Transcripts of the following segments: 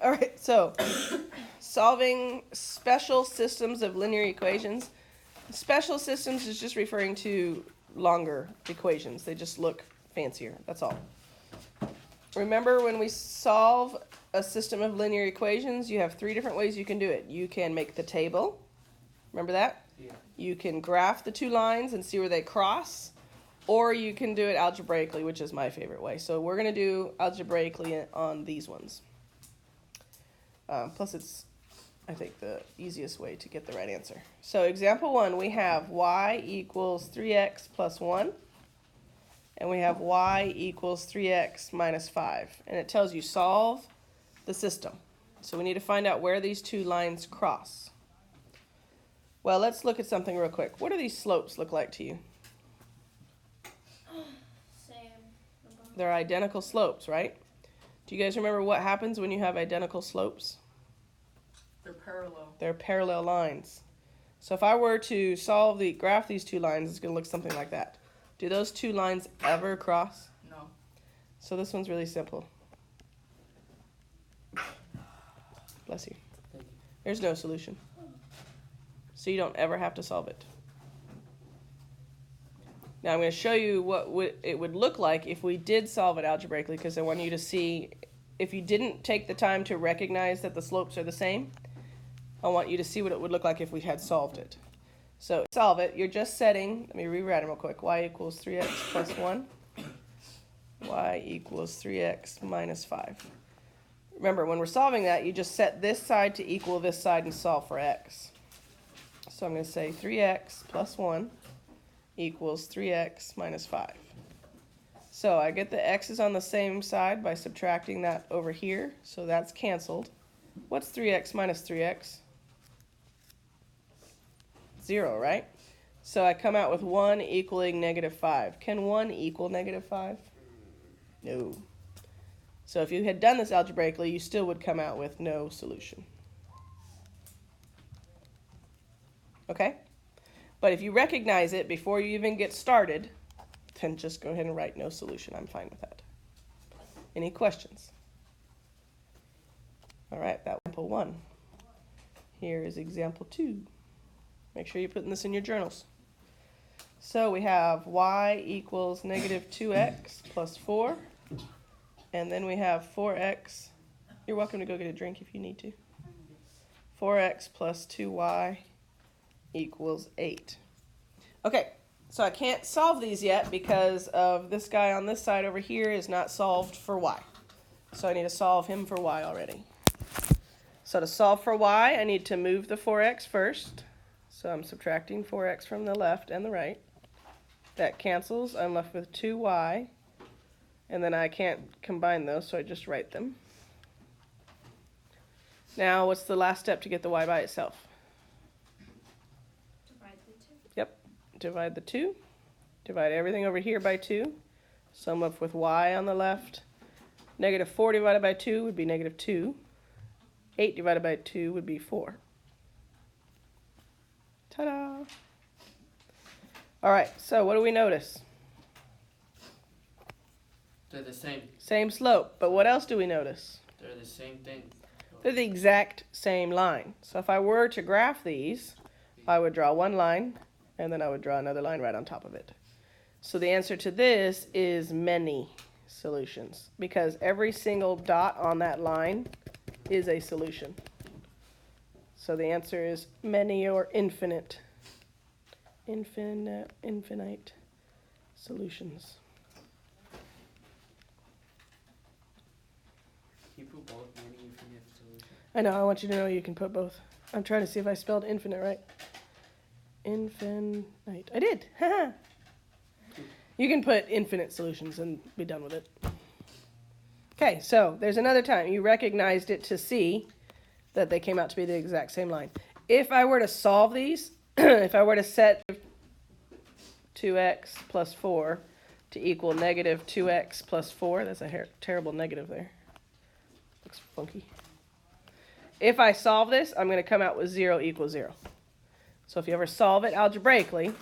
All right, so solving special systems of linear equations. Special systems is just referring to longer equations. They just look fancier, that's all. Remember, when we solve a system of linear equations, you have three different ways you can do it. You can make the table. Remember that? Yeah. You can graph the two lines and see where they cross. Or you can do it algebraically, which is my favorite way. So we're going to do algebraically on these ones. Plus it's, I think, the easiest way to get the right answer. So example 1, we have y equals 3x plus 1. And we have y equals 3x minus 5. And it tells you solve the system. So we need to find out where these two lines cross. Well, let's look at something real quick. What do these slopes look like to you? Same. They're identical slopes, right? Do you guys remember what happens when you have identical slopes? They're parallel. They're parallel lines. So if I were to graph these two lines, it's going to look something like that. Do those two lines ever cross? No. So this one's really simple. Bless you. Thank you. There's no solution. So you don't ever have to solve it. Now I'm going to show you what it would look like if we did solve it algebraically, because I want you to see, if you didn't take the time to recognize that the slopes are the same, I want you to see what it would look like if we had solved it. So solve it, you're just setting, let me rewrite them real quick, y equals 3x plus 1, y equals 3x minus 5. Remember, when we're solving that, you just set this side to equal this side and solve for x. So I'm going to say 3x plus 1 equals 3x minus 5. So I get the x's on the same side by subtracting that over here, so that's canceled. What's 3x minus 3x? 0, right? So I come out with 1 equaling negative 5. Can 1 equal negative 5? No. So if you had done this algebraically, you still would come out with no solution. Okay? But if you recognize it before you even get started, then just go ahead and write no solution. I'm fine with that. Any questions? All right, that was example 1. Here is example 2. Make sure you're putting this in your journals. So we have y equals negative 2x plus 4. And then we have 4x. You're welcome to go get a drink if you need to. 4x plus 2y equals 8. Okay, so I can't solve these yet because of this guy on this side over here is not solved for y. So I need to solve him for y already. So to solve for y, I need to move the 4x first. So I'm subtracting 4x from the left and the right. That cancels. I'm left with 2y. And then I can't combine those, so I just write them. Now, what's the last step to get the y by itself? Divide the 2. Yep. Divide the 2. Divide everything over here by 2. So I'm left with y on the left. Negative 4 divided by 2 would be negative 2. 8 divided by 2 would be 4. Ta-da! All right, so what do we notice? They're the same. Same slope, but what else do we notice? They're the same thing. They're the exact same line. So if I were to graph these, I would draw one line, and then I would draw another line right on top of it. So the answer to this is many solutions, because every single dot on that line is a solution. So the answer is many or infinite. Infinite solutions. You put both many infinite solutions. I know, I want you to know you can put both. I'm trying to see if I spelled infinite right. Infinite. I did. Haha. You can put infinite solutions and be done with it. Okay, so there's another time. You recognized it to see that they came out to be the exact same line. If I were to solve these, if I were to set 2x plus 4 to equal negative 2x plus 4, that's a terrible negative there. Looks funky. If I solve this, I'm going to come out with 0 equals 0. So if you ever solve it algebraically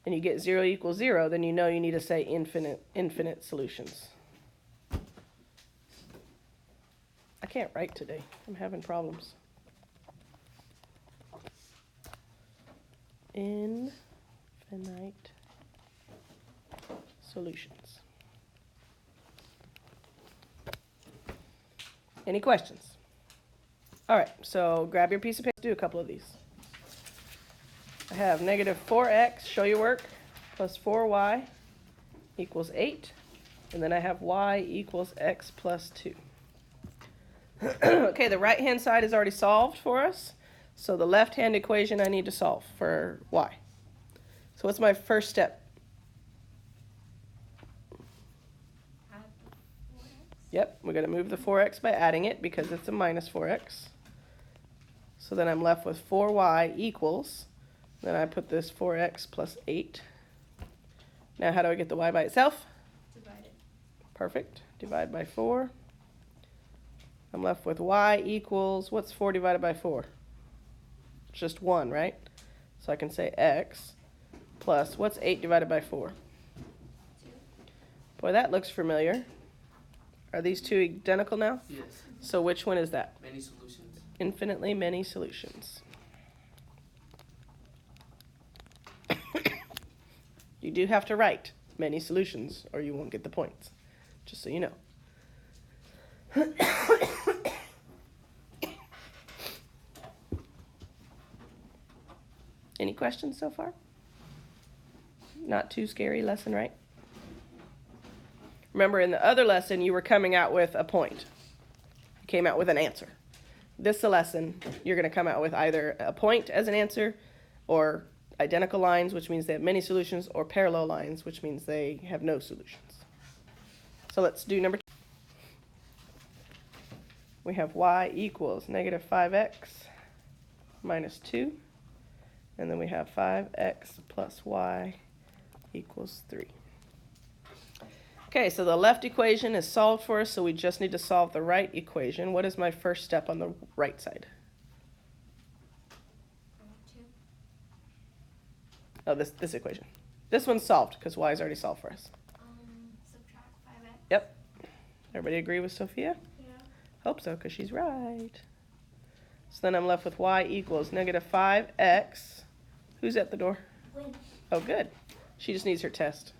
and you get 0 equals 0, then you know you need to say infinite solutions. I I can't write today. I'm having problems. Infinite solutions. Any questions? All right, so grab your piece of paper. Let's do a couple of these. I have negative 4x, show your work, plus 4y equals 8. And then I have y equals x plus 2. Okay, the right-hand side is already solved for us. So the left-hand equation I need to solve for y. So what's my first step? Add the 4x. Yep, we're going to move the 4x by adding it because it's a minus 4x. So then I'm left with 4y equals, then I put this 4x plus 8. Now how do I get the y by itself? Divide it. Perfect. Divide by 4. I'm left with y equals, what's 4 divided by 4? It's just 1, right? So I can say x plus, what's 8 divided by 4? 2. Boy, that looks familiar. Are these two identical now? Yes. So which one is that? Many solutions. Infinitely many solutions. You do have to write many solutions or you won't get the points, just so you know. Any questions so far? Not too scary lesson, right? Remember, in the other lesson, you were coming out with a point. You came out with an answer. This lesson, you're going to come out with either a point as an answer, or identical lines, which means they have many solutions, or parallel lines, which means they have no solutions. So let's do number 2. We have y equals negative 5x minus 2. And then we have 5x plus y equals 3. Okay, so the left equation is solved for us, so we just need to solve the right equation. What is my first step on the right side? 2. Oh, this equation. This one's solved because y is already solved for us. Subtract 5x. Yep. Everybody agree with Sophia? Yeah. Hope so, because she's right. So then I'm left with y equals negative 5x. Who's at the door? Win. Oh, good. She just needs her test.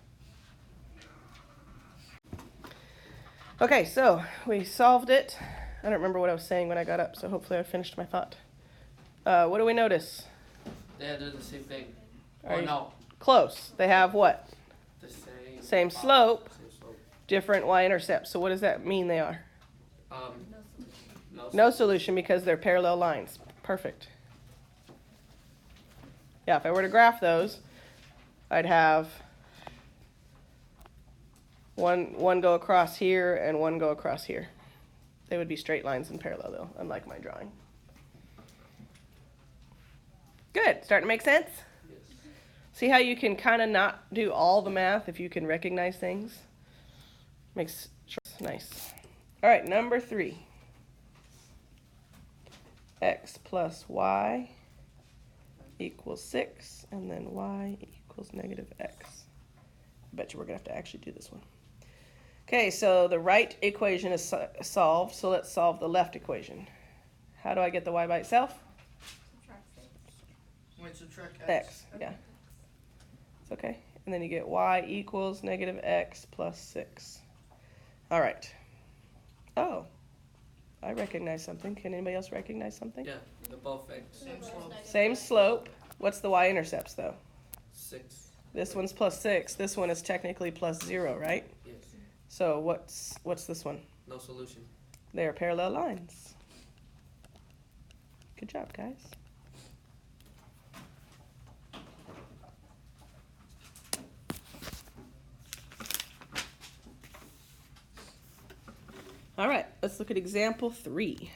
Okay, so we solved it. I don't remember what I was saying when I got up, so hopefully I finished my thought. What do we notice? They're the same thing. Are Or you- no, Close. They have what? the same. Same slope. Same slope. Different y-intercepts. So what does that mean they are? No solution. No solution because they're parallel lines. Perfect. Yeah, if I were to graph those, I'd have one go across here and one go across here. They would be straight lines in parallel though, unlike my drawing. Good. Starting to make sense? Yes. See how you can kind of not do all the math if you can recognize things? Makes nice. All right, number 3. X plus y equals 6, and then y equals negative x. I bet you we're going to have to actually do this one. Okay, so the right equation is solved, so let's solve the left equation. How do I get the y by itself? Subtract 6. Wait, subtract X, yeah. It's okay. And then you get y equals negative x plus 6. All right. Oh, I recognize something. Can anybody else recognize something? Yeah, they're both X. Same slope. Same slope. What's the y-intercepts, though? 6. This one's plus 6. This one is technically plus 0, right? Yes. So what's this one? No solution. They are parallel lines. Good job, guys. All right, let's look at example 3. Wait,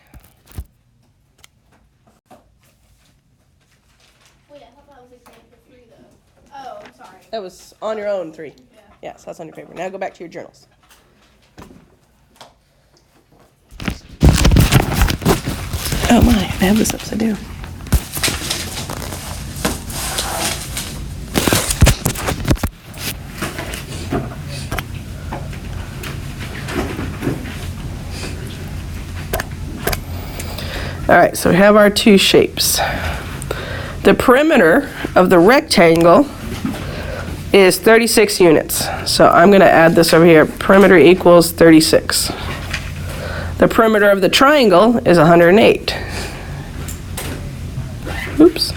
I thought that was example 3 though. Oh, I'm sorry. That was on your own 3. Yeah. Yeah, so that's on your paper. Now go back to your journals. Oh my, I have this upside down. All right, so we have our two shapes. The perimeter of the rectangle is 36 units. So I'm going to add this over here. Perimeter equals 36. The perimeter of the triangle is 108. Oops.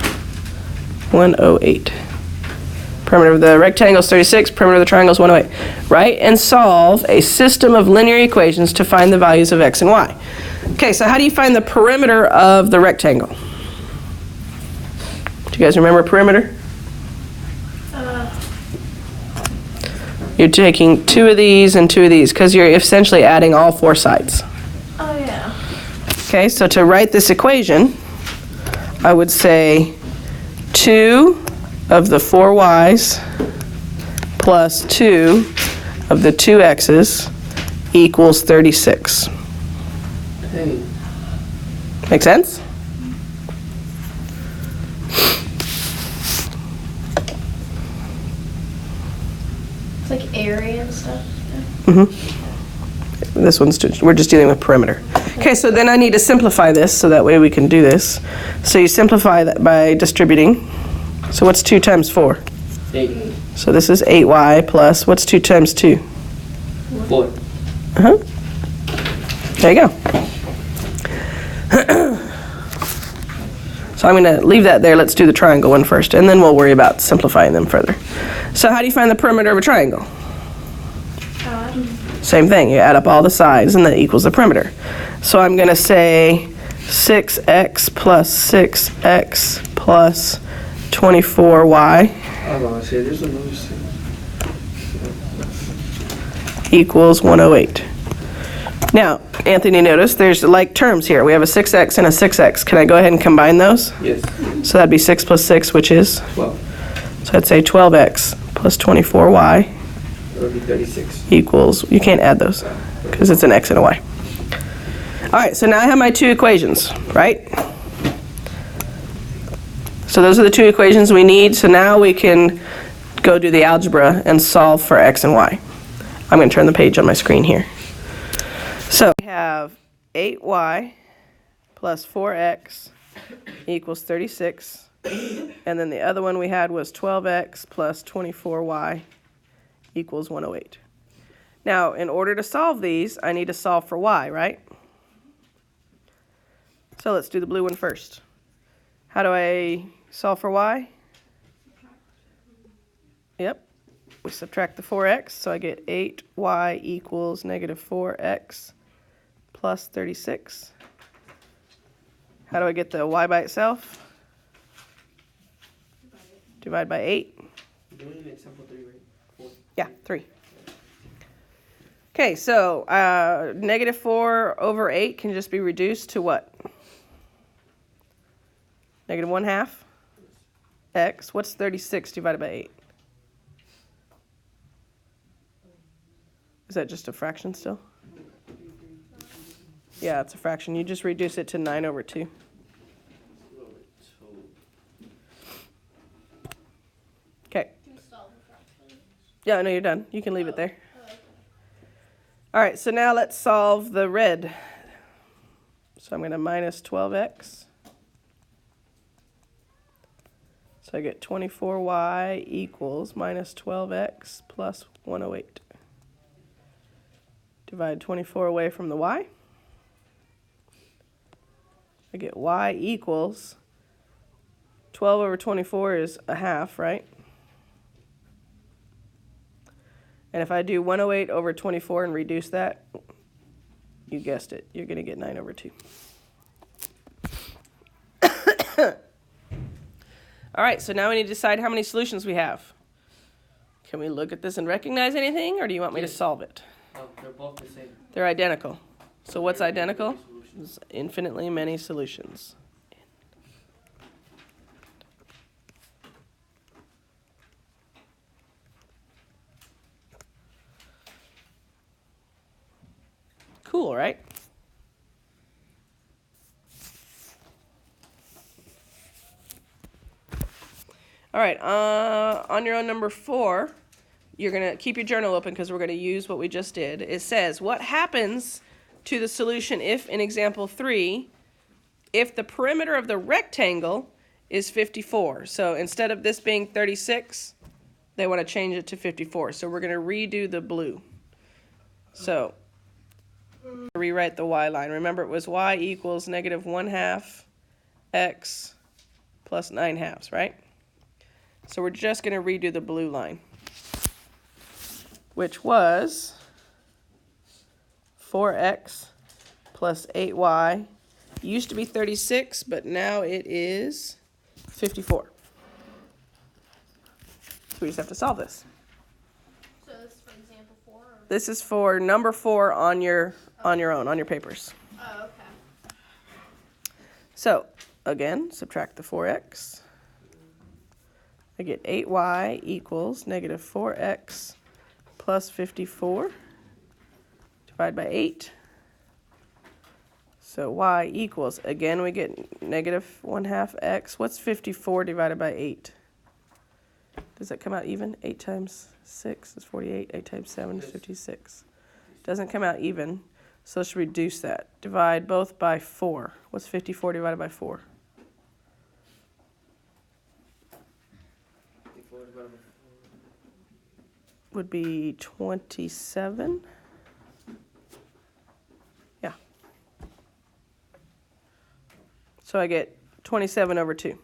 108. Perimeter of the rectangle is 36. Perimeter of the triangle is 108. Write and solve a system of linear equations to find the values of x and y. Okay, so how do you find the perimeter of the rectangle? Do you guys remember perimeter? You're taking two of these and two of these because you're essentially adding all four sides. Oh, yeah. Okay, so to write this equation, I would say 2 of the 4 y's plus 2 of the 2 x's equals 36. Hey. Make sense? It's like area and stuff. This one's we're just dealing with perimeter. Okay, so then I need to simplify this so that way we can do this. So you simplify that by distributing. So what's 2 times 4? 8. So this is 8y plus, what's 2 times 2? 4. Uh-huh. There you go. So I'm going to leave that there. Let's do the triangle one first, and then we'll worry about simplifying them further. So how do you find the perimeter of a triangle? Same thing. You add up all the sides, and that equals the perimeter. So I'm going to say 6x plus 6x plus 24y equals 108. Now, Anthony, notice there's like terms here. We have a 6x and a 6x. Can I go ahead and combine those? Yes. So that'd be 6 plus 6, which is? 12. So I'd say 12x plus 24y That would be 36. equals, you can't add those because it's an x and a y. All right, so now I have my two equations, right? So those are the two equations we need. So now we can go do the algebra and solve for x and y. I'm going to turn the page on my screen here. So we have 8y plus 4x equals 36. And then the other one we had was 12x plus 24y equals 108. Now, in order to solve these, I need to solve for y, right? So let's do the blue one first. How do I solve for y? Yep. We subtract the 4x, so I get 8y equals negative 4x plus 36. How do I get the y by itself? Divide by 8. Doing example 3, right? 4. Yeah, 3. Okay, so negative 4 over 8 can just be reduced to what? Negative 1/2 x. What's 36 divided by 8? Is that just a fraction still? Yeah, it's a fraction. You just reduce it to 9 over 2. Okay. Yeah, no, you're done. You can leave it there. All right, so now let's solve the red. So I'm going to minus 12x. So I get 24y equals minus 12x plus 108. Divide 24 away from the y. I get y equals 12 over 24 is a half, right? And if I do 108 over 24 and reduce that, you guessed it, you're going to get 9 over 2. All right, so now we need to decide how many solutions we have. Can we look at this and recognize anything, or do you want me to solve it? Oh, they're both the same. They're identical. So what's identical? It's infinitely many solutions. Cool, right? All right, on your own number 4, you're going to keep your journal open because we're going to use what we just did. It says, what happens to the solution if, in example 3, if the perimeter of the rectangle is 54. So instead of this being 36, they want to change it to 54. So we're going to redo the blue. So rewrite the y line. Remember, it was y equals negative 1/2 x plus 9/2, right? So we're just going to redo the blue line, which was 4x plus 8y. Used to be 36, but now it is 54. So we just have to solve this. So this is for example 4? Or? This is for number 4 on your own, on your papers. Oh, okay. So, again, subtract the 4x. I get 8y equals negative 4x plus 54. Divide by 8. So y equals, again, we get negative 1/2 x. What's 54 divided by 8? Does that come out even? 8 times 6 is 48. 8 times 7 is 56. Doesn't come out even, so let's reduce that. Divide both by 4. What's 54 divided by 4? 54 divided by 4. Would be 27. Yeah. So I get 27 over 2.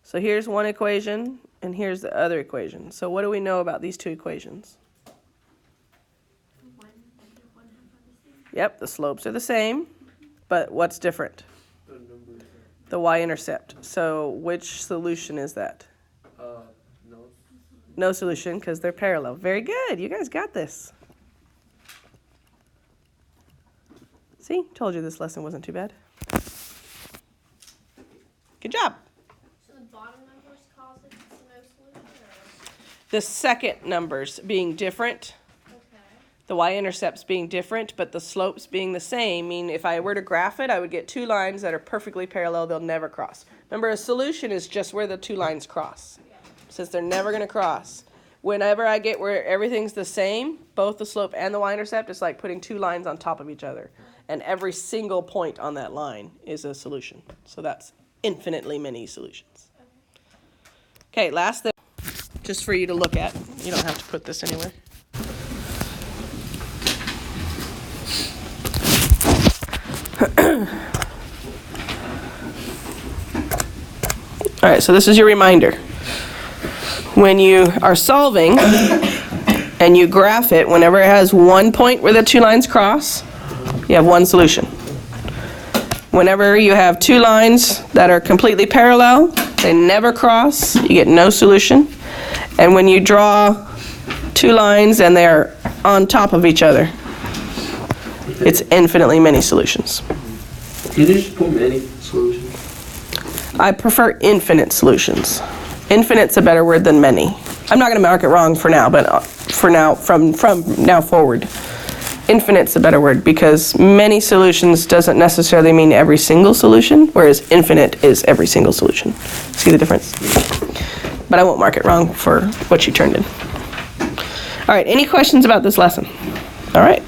So here's one equation, and here's the other equation. So what do we know about these two equations? Yep, the slopes are the same, but what's different? The numbers. The y-intercept. So which solution is that? No. No solution, because they're parallel. Very good. You guys got this. See? Told you this lesson wasn't too bad. Good job. So the bottom numbers cause it to no solution? Or? The second numbers being different, Okay. the y-intercepts being different, but the slopes being the same, mean if I were to graph it, I would get two lines that are perfectly parallel. They'll never cross. Remember, a solution is just where the two lines cross. Yeah. Since they're never going to cross. Whenever I get where everything's the same, both the slope and the y-intercept, it's like putting two lines on top of each other. And every single point on that line is a solution. So that's infinitely many solutions. Okay, last thing, just for you to look at. You don't have to put this anywhere. All right, so this is your reminder. When you are solving and you graph it, whenever it has one point where the two lines cross, you have one solution. Whenever you have two lines that are completely parallel, they never cross, you get no solution. And when you draw two lines and they're on top of each other, it's infinitely many solutions. Can you just put many solutions? I prefer infinite solutions. Infinite's a better word than many. I'm not going to mark it wrong for now, but for now, from now forward, infinite's a better word because many solutions doesn't necessarily mean every single solution, whereas infinite is every single solution. See the difference? But I won't mark it wrong for what you turned in. All right, any questions about this lesson? All right.